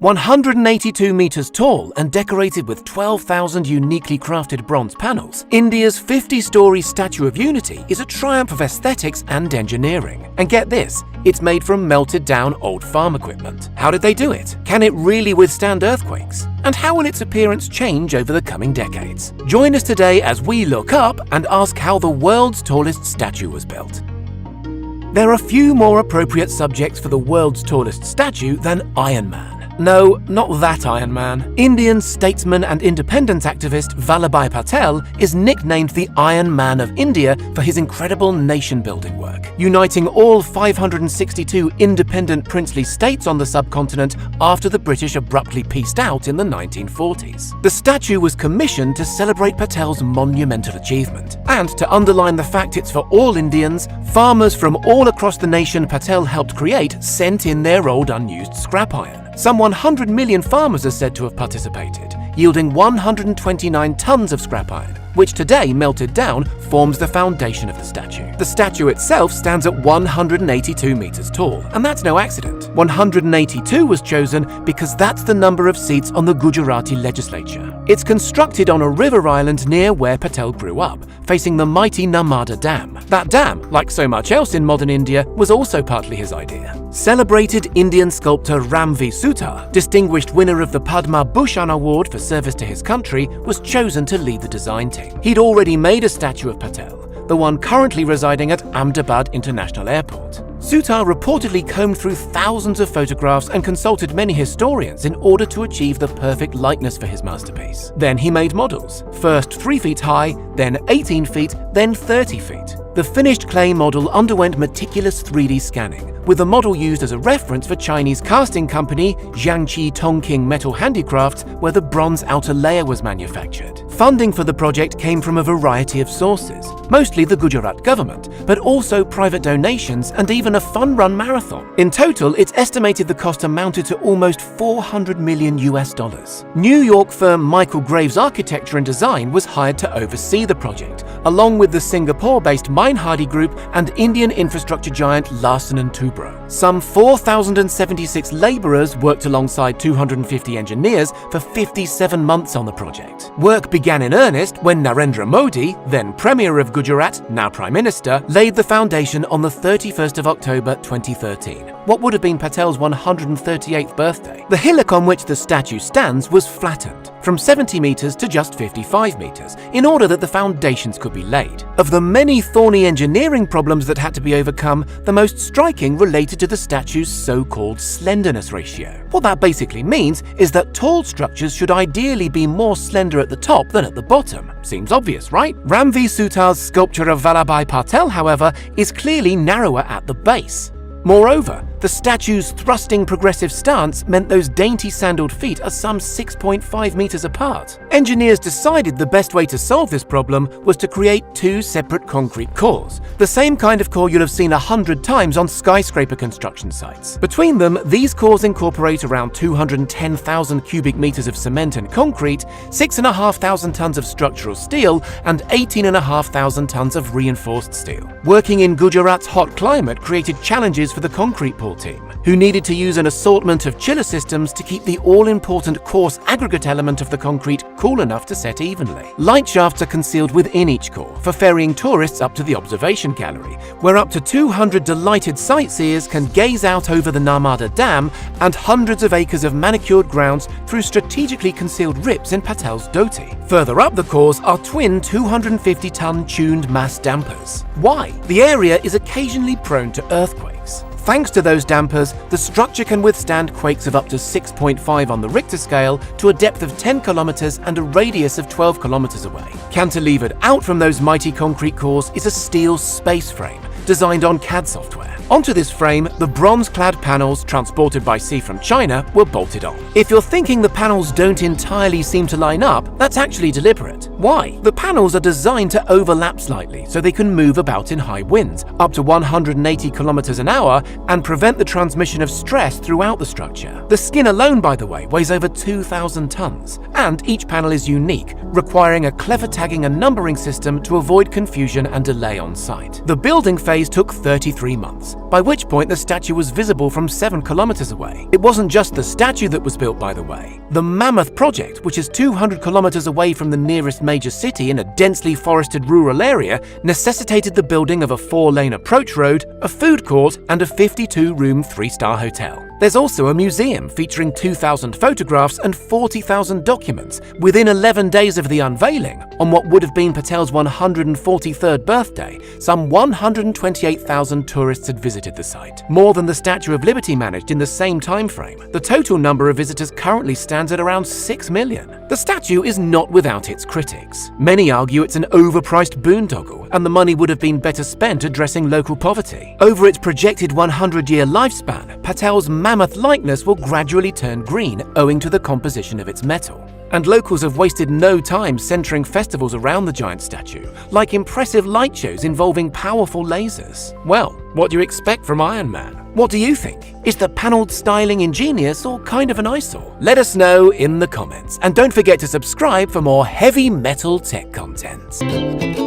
182 meters tall and decorated with 12,000 uniquely crafted bronze panels, India's 50-story Statue of Unity is a triumph of aesthetics and engineering. And get this, it's made from melted-down old farm equipment. How did they do it? Can it really withstand earthquakes? And how will its appearance change over the coming decades? Join us today as we look up and ask how the world's tallest statue was built. There are few more appropriate subjects for the world's tallest statue than Iron Man. No, not that Iron Man. Indian statesman and independence activist Vallabhbhai Patel is nicknamed the Iron Man of India for his incredible nation-building work, uniting all 562 independent princely states on the subcontinent after the British abruptly peaced out in the 1940s. The statue was commissioned to celebrate Patel's monumental achievement, and to underline the fact it's for all Indians, farmers from all across the nation Patel helped create sent in their old unused scrap iron. Some 100 million farmers are said to have participated, yielding 129 tons of scrap iron, which today, melted down, forms the foundation of the statue. The statue itself stands at 182 meters tall, and that's no accident. 182 was chosen because that's the number of seats on the Gujarati legislature. It's constructed on a river island near where Patel grew up, facing the mighty Narmada Dam. That dam, like so much else in modern India, was also partly his idea. Celebrated Indian sculptor Ram V. Sutar, distinguished winner of the Padma Bhushan Award for service to his country, was chosen to lead the design team. He'd already made a statue of Patel, the one currently residing at Ahmedabad International Airport. Sutar reportedly combed through thousands of photographs and consulted many historians in order to achieve the perfect likeness for his masterpiece. Then he made models, first 3 feet high, then 18 feet, then 30 feet. The finished clay model underwent meticulous 3D scanning, with the model used as a reference for Chinese casting company Jiangqi Tongqing Metal Handicrafts, where the bronze outer layer was manufactured. Funding for the project came from a variety of sources, mostly the Gujarat government, but also private donations and even a fun-run marathon. In total, it's estimated the cost amounted to almost $400 million. New York firm Michael Graves Architecture and Design was hired to oversee the project, along with the Singapore-based Hardy Group and Indian infrastructure giant Larsen & Toubro. Some 4,076 laborers worked alongside 250 engineers for 57 months on the project. Work began in earnest when Narendra Modi, then Premier of Gujarat, now Prime Minister, laid the foundation on the 31st of October 2013, what would have been Patel's 138th birthday. The hillock on which the statue stands was flattened, from 70 meters to just 55 meters, in order that the foundations could be laid. Of the many thorny engineering problems that had to be overcome, the most striking related to the statue's so-called slenderness ratio. What that basically means is that tall structures should ideally be more slender at the top than at the bottom. Seems obvious, right? Ram V. Sutar's sculpture of Vallabhbhai Patel, however, is clearly narrower at the base. Moreover, the statue's thrusting progressive stance meant those dainty sandaled feet are some 6.5 meters apart. Engineers decided the best way to solve this problem was to create 2 separate concrete cores, the same kind of core you'll have seen 100 times on skyscraper construction sites. Between them, these cores incorporate around 210,000 cubic meters of cement and concrete, 6,500 tons of structural steel, and 18,500 tons of reinforced steel. Working in Gujarat's hot climate created challenges for the concrete pour team, who needed to use an assortment of chiller systems to keep the all-important coarse aggregate element of the concrete cool enough to set evenly. Light shafts are concealed within each core for ferrying tourists up to the observation gallery, where up to 200 delighted sightseers can gaze out over the Narmada Dam and hundreds of acres of manicured grounds through strategically concealed rips in Patel's dhoti. Further up the cores are twin 250-ton tuned mass dampers. Why? The area is occasionally prone to earthquakes. Thanks to those dampers, the structure can withstand quakes of up to 6.5 on the Richter scale to a depth of 10 kilometers and a radius of 12 kilometers away. Cantilevered out from those mighty concrete cores is a steel space frame designed on CAD software. Onto this frame, the bronze-clad panels transported by sea from China were bolted on. If you're thinking the panels don't entirely seem to line up, that's actually deliberate. Why? The panels are designed to overlap slightly so they can move about in high winds, up to 180 kilometers an hour, and prevent the transmission of stress throughout the structure. The skin alone, by the way, weighs over 2,000 tons, and each panel is unique, requiring a clever tagging and numbering system to avoid confusion and delay on site. The building phase took 33 months, by which point the statue was visible from 7 kilometers away. It wasn't just the statue that was built, by the way. The Mammoth Project, which is 200 kilometers away from the nearest major city in a densely forested rural area, necessitated the building of a 4-lane approach road, a food court, and a 52-room 3-star hotel. There's also a museum featuring 2,000 photographs and 40,000 documents within 11 days of the unveiling. On what would have been Patel's 143rd birthday, some 128,000 tourists had visited the site, more than the Statue of Liberty managed in the same time frame. The total number of visitors currently stands at around 6 million. The statue is not without its critics. Many argue it's an overpriced boondoggle, and the money would have been better spent addressing local poverty. Over its projected 100-year lifespan, Patel's mammoth likeness will gradually turn green owing to the composition of its metal. And locals have wasted no time centering festivals around the giant statue, like impressive light shows involving powerful lasers. Well, what do you expect from Iron Man? What do you think? Is the panelled styling ingenious or kind of an eyesore? Let us know in the comments. And don't forget to subscribe for more heavy metal tech content.